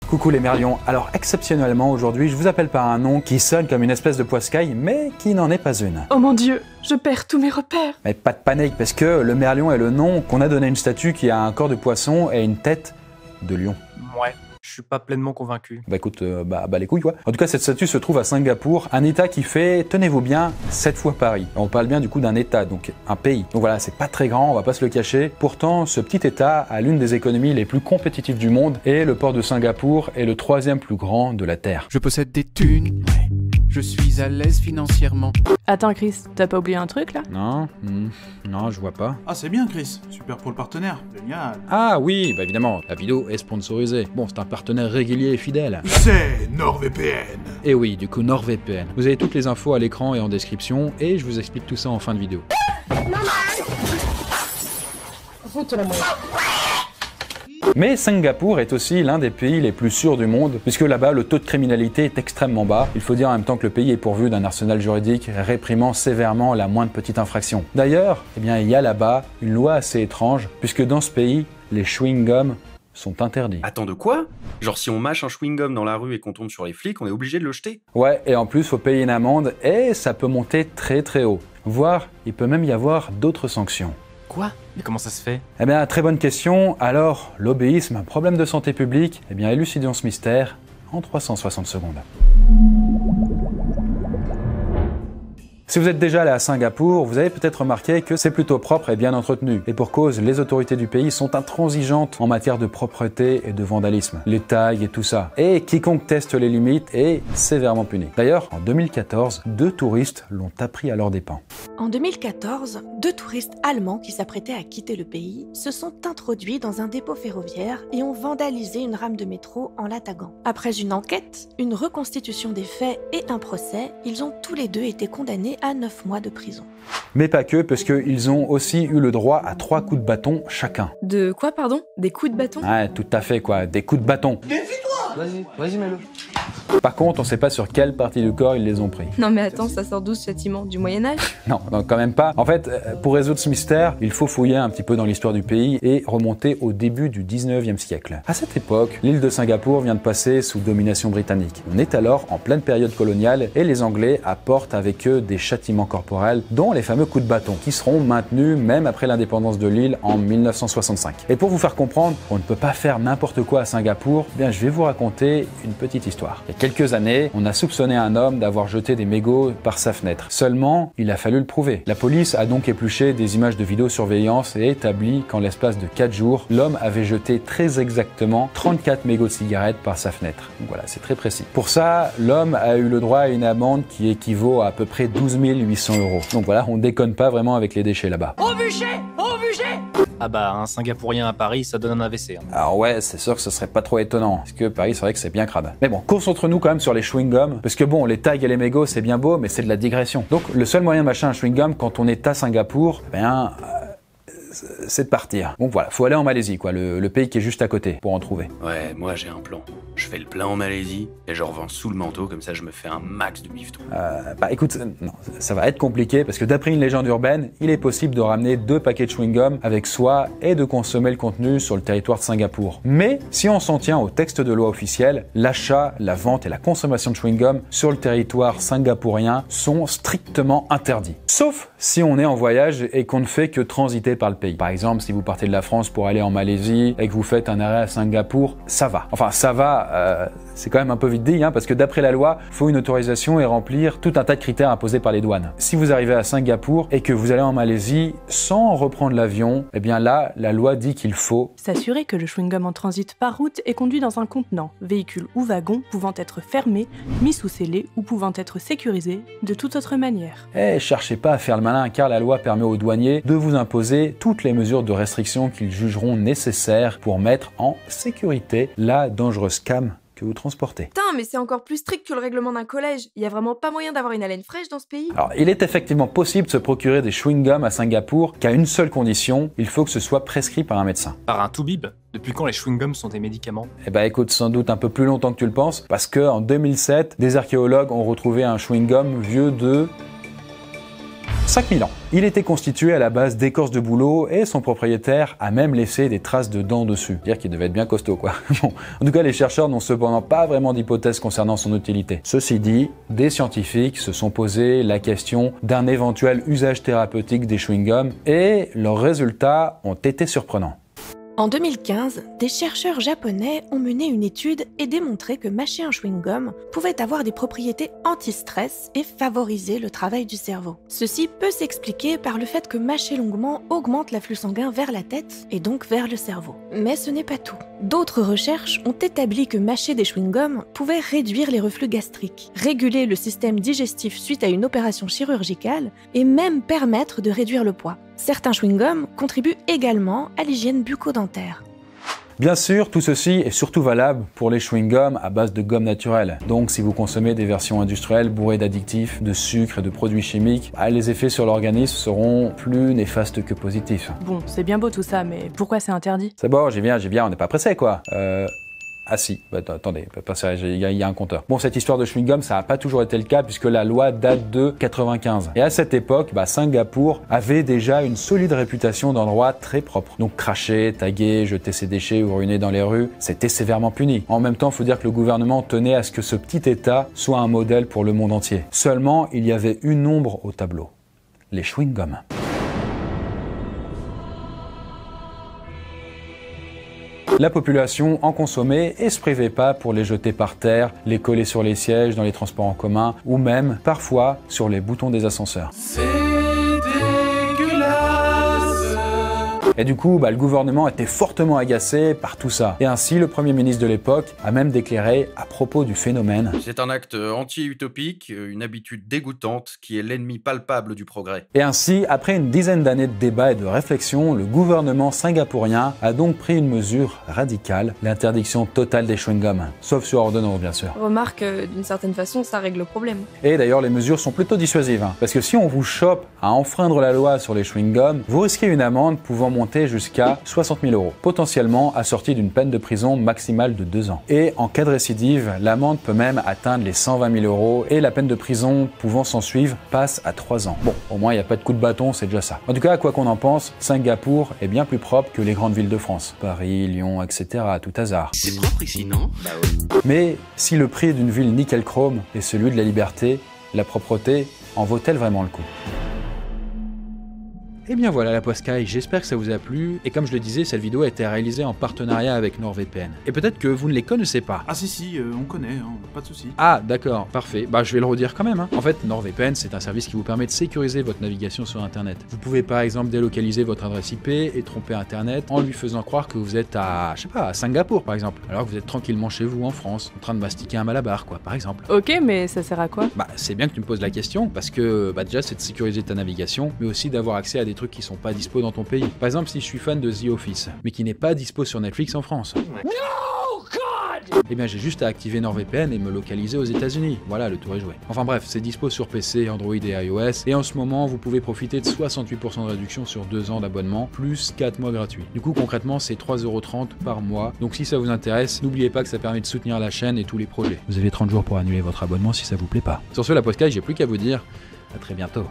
Coucou les merlions, alors exceptionnellement aujourd'hui je vous appelle par un nom qui sonne comme une espèce de poiscaille mais qui n'en est pas une. Oh mon dieu, je perds tous mes repères. Mais pas de panique parce que le merlion est le nom qu'on a donné à une statue qui a un corps de poisson et une tête de lion. Ouais, je suis pas pleinement convaincu. Bah écoute, bah les couilles quoi. En tout cas cette statue se trouve à Singapour, un état qui fait, tenez-vous bien, 7 fois Paris. On parle bien du coup d'un état, donc un pays. Donc voilà, c'est pas très grand, on va pas se le cacher. Pourtant, ce petit état a l'une des économies les plus compétitives du monde et le port de Singapour est le 3e plus grand de la Terre. Je possède des thunes, je suis à l'aise financièrement. Attends Chris, t'as pas oublié un truc là? Non, non, je vois pas. Ah c'est bien Chris, super pour le partenaire, génial. Ah oui, bah évidemment, la vidéo est sponsorisée. Bon, c'est un partenaire régulier et fidèle. C'est NordVPN. Et oui, du coup NordVPN. Vous avez toutes les infos à l'écran et en description, et je vous explique tout ça en fin de vidéo. Mais Singapour est aussi l'un des pays les plus sûrs du monde, puisque là-bas le taux de criminalité est extrêmement bas. Il faut dire en même temps que le pays est pourvu d'un arsenal juridique réprimant sévèrement la moindre petite infraction. D'ailleurs, il y a là-bas une loi assez étrange, puisque dans ce pays, les chewing-gums sont interdits. Attends, de quoi? Genre si on mâche un chewing-gum dans la rue et qu'on tombe sur les flics, on est obligé de le jeter? Ouais, et en plus, faut payer une amende, et ça peut monter très très haut. Voire, il peut même y avoir d'autres sanctions. Quoi? Mais comment ça se fait? Eh bien, très bonne question. Alors, l'obéisme, un problème de santé publique? Eh bien, élucidons ce mystère en 360 secondes. Si vous êtes déjà allé à Singapour, vous avez peut-être remarqué que c'est plutôt propre et bien entretenu. Et pour cause, les autorités du pays sont intransigeantes en matière de propreté et de vandalisme. Les tags et tout ça. Et quiconque teste les limites est sévèrement puni. D'ailleurs, en 2014, 2 touristes l'ont appris à leurs dépens. En 2014, 2 touristes allemands qui s'apprêtaient à quitter le pays se sont introduits dans un dépôt ferroviaire et ont vandalisé une rame de métro en la taguant. Après une enquête, une reconstitution des faits et un procès, ils ont tous les deux été condamnés à 9 mois de prison. Mais pas que, parce qu'ils ont aussi eu le droit à 3 coups de bâton chacun. De quoi pardon? Des coups de bâton? Ouais, tout à fait quoi, des coups de bâton. Vas-y, mets-le. Par contre, on sait pas sur quelle partie du corps ils les ont pris. Non mais attends, ça sort d'où ce châtiment? Du Moyen-Âge? Non, quand même pas. En fait, pour résoudre ce mystère, il faut fouiller un petit peu dans l'histoire du pays et remonter au début du 19e siècle. À cette époque, l'île de Singapour vient de passer sous domination britannique. On est alors en pleine période coloniale et les Anglais apportent avec eux des châtiments corporels, dont les fameux coups de bâton, qui seront maintenus même après l'indépendance de l'île en 1965. Et pour vous faire comprendre, on ne peut pas faire n'importe quoi à Singapour, eh bien je vais vous raconter une petite histoire. Il y a quelques années, on a soupçonné un homme d'avoir jeté des mégots par sa fenêtre. Seulement, il a fallu le prouver. La police a donc épluché des images de vidéosurveillance et établi qu'en l'espace de 4 jours, l'homme avait jeté très exactement 34 mégots de cigarettes par sa fenêtre. Donc voilà, c'est très précis. Pour ça, l'homme a eu le droit à une amende qui équivaut à peu près 12 800 €. Donc voilà, on déconne pas vraiment avec les déchets là-bas. Au bûcher! Ah bah, un Singapourien à Paris, ça donne un AVC. Hein. Alors ouais, c'est sûr que ce serait pas trop étonnant, parce que Paris, c'est vrai que c'est bien crade. Mais bon, concentrons-nous quand même sur les chewing-gums, parce que bon, les tags et les mégots, c'est bien beau, mais c'est de la digression. Donc, le seul moyen de mâcher un chewing-gum quand on est à Singapour, c'est de partir. Donc voilà, faut aller en Malaisie, quoi, le pays qui est juste à côté, pour en trouver. Ouais, moi j'ai un plan. Je fais le plein en Malaisie et je revends sous le manteau, comme ça je me fais un max de bifton. Bah écoute, non, ça va être compliqué, parce que d'après une légende urbaine, il est possible de ramener 2 paquets de chewing-gum avec soi et de consommer le contenu sur le territoire de Singapour. Mais si on s'en tient au texte de loi officiel, l'achat, la vente et la consommation de chewing-gum sur le territoire singapourien sont strictement interdits. Sauf si on est en voyage et qu'on ne fait que transiter par le pays. Par exemple, si vous partez de la France pour aller en Malaisie et que vous faites un arrêt à Singapour, ça va. Enfin, ça va, c'est quand même un peu vite dit, hein, parce que d'après la loi, il faut une autorisation et remplir tout un tas de critères imposés par les douanes. Si vous arrivez à Singapour et que vous allez en Malaisie sans reprendre l'avion, eh bien là, la loi dit qu'il faut S'assurer que le chewing-gum en transit par route est conduit dans un contenant, véhicule ou wagon pouvant être fermé, mis sous scellé ou pouvant être sécurisé de toute autre manière. cherchez pas à faire le malin, car la loi permet aux douaniers de vous imposer toutes les mesures de restriction qu'ils jugeront nécessaires pour mettre en sécurité la dangereuse cam que vous transportez. Putain, mais c'est encore plus strict que le règlement d'un collège. Il y a vraiment pas moyen d'avoir une haleine fraîche dans ce pays. Alors, il est effectivement possible de se procurer des chewing-gums à Singapour qu'à une seule condition, il faut que ce soit prescrit par un médecin. Par un toubib? Depuis quand les chewing-gums sont des médicaments? Eh ben écoute, sans doute un peu plus longtemps que tu le penses, parce que en 2007, des archéologues ont retrouvé un chewing-gum vieux de 5000 ans. Il était constitué à la base d'écorce de bouleau et son propriétaire a même laissé des traces de dents dessus. Dire qu'il devait être bien costaud quoi. Bon. En tout cas, les chercheurs n'ont cependant pas vraiment d'hypothèse concernant son utilité. Ceci dit, des scientifiques se sont posé la question d'un éventuel usage thérapeutique des chewing-gums et leurs résultats ont été surprenants. En 2015, des chercheurs japonais ont mené une étude et démontré que mâcher un chewing-gum pouvait avoir des propriétés anti-stress et favoriser le travail du cerveau. Ceci peut s'expliquer par le fait que mâcher longuement augmente l'afflux sanguin vers la tête et donc vers le cerveau. Mais ce n'est pas tout. D'autres recherches ont établi que mâcher des chewing-gums pouvait réduire les reflux gastriques, réguler le système digestif suite à une opération chirurgicale et même permettre de réduire le poids. Certains chewing-gums contribuent également à l'hygiène bucco-dentaire. Bien sûr, tout ceci est surtout valable pour les chewing-gums à base de gomme naturelle. Donc si vous consommez des versions industrielles bourrées d'addictifs, de sucre et de produits chimiques, les effets sur l'organisme seront plus néfastes que positifs. Bon, c'est bien beau tout ça, mais pourquoi c'est interdit? C'est bon, j'y viens, on n'est pas pressé quoi. Ah si, attendez, il y a un compteur. Bon, cette histoire de chewing-gum, ça n'a pas toujours été le cas puisque la loi date de 95. Et à cette époque, Singapour avait déjà une solide réputation d'endroit très propre. Donc cracher, taguer, jeter ses déchets ou uriner dans les rues, c'était sévèrement puni. En même temps, il faut dire que le gouvernement tenait à ce que ce petit État soit un modèle pour le monde entier. Seulement, il y avait une ombre au tableau. Les chewing-gums. La population en consommait et se privait pas pour les jeter par terre, les coller sur les sièges dans les transports en commun ou même, parfois, sur les boutons des ascenseurs. C'est dégueulasse. Et du coup, le gouvernement était fortement agacé par tout ça. Et ainsi, le Premier ministre de l'époque a même déclaré à propos du phénomène: c'est un acte anti-utopique, une habitude dégoûtante qui est l'ennemi palpable du progrès. Et ainsi, après une dizaine d'années de débats et de réflexion, le gouvernement singapourien a donc pris une mesure radicale, l'interdiction totale des chewing-gums. Sauf sur ordonnance, bien sûr. Remarque, d'une certaine façon, ça règle le problème. Et d'ailleurs, les mesures sont plutôt dissuasives. Parce que si on vous chope à enfreindre la loi sur les chewing-gums, vous risquez une amende pouvant monter jusqu'à 60 000 €, potentiellement assortie d'une peine de prison maximale de 2 ans. Et en cas de récidive, l'amende peut même atteindre les 120 000 € et la peine de prison pouvant s'en suivre passe à 3 ans. Bon, au moins il n'y a pas de coup de bâton, c'est déjà ça. En tout cas, quoi qu'on en pense, Singapour est bien plus propre que les grandes villes de France. Paris, Lyon, etc. à tout hasard. C'est propre ici, non? Bah oui. Mais si le prix d'une ville nickel-chrome est celui de la liberté, la propreté en vaut-elle vraiment le coup? Et bien voilà la Poscaille, j'espère que ça vous a plu, et comme je le disais, cette vidéo a été réalisée en partenariat avec NordVPN. Et peut-être que vous ne les connaissez pas. Ah si, on connaît, hein, pas de soucis. Ah d'accord, parfait, je vais le redire quand même. En fait, NordVPN, c'est un service qui vous permet de sécuriser votre navigation sur Internet. Vous pouvez par exemple délocaliser votre adresse IP et tromper Internet en lui faisant croire que vous êtes à, à Singapour par exemple, alors que vous êtes tranquillement chez vous en France, en train de mastiquer un malabar quoi, par exemple. Ok, mais ça sert à quoi? C'est bien que tu me poses la question, parce que déjà c'est de sécuriser ta navigation, mais aussi d'avoir accès à des trucs qui sont pas dispo dans ton pays. Par exemple, si je suis fan de The Office, mais qui n'est pas dispo sur Netflix en France. No, God! Eh bien, j'ai juste à activer NordVPN et me localiser aux États-Unis. Voilà, le tour est joué. Enfin bref, c'est dispo sur PC, Android et iOS, et en ce moment, vous pouvez profiter de 68% de réduction sur 2 ans d'abonnement, plus 4 mois gratuits. Du coup, concrètement, c'est 3,30 € par mois. Donc si ça vous intéresse, n'oubliez pas que ça permet de soutenir la chaîne et tous les projets. Vous avez 30 jours pour annuler votre abonnement si ça vous plaît pas. Sur ce, la podcast, j'ai plus qu'à vous dire à très bientôt.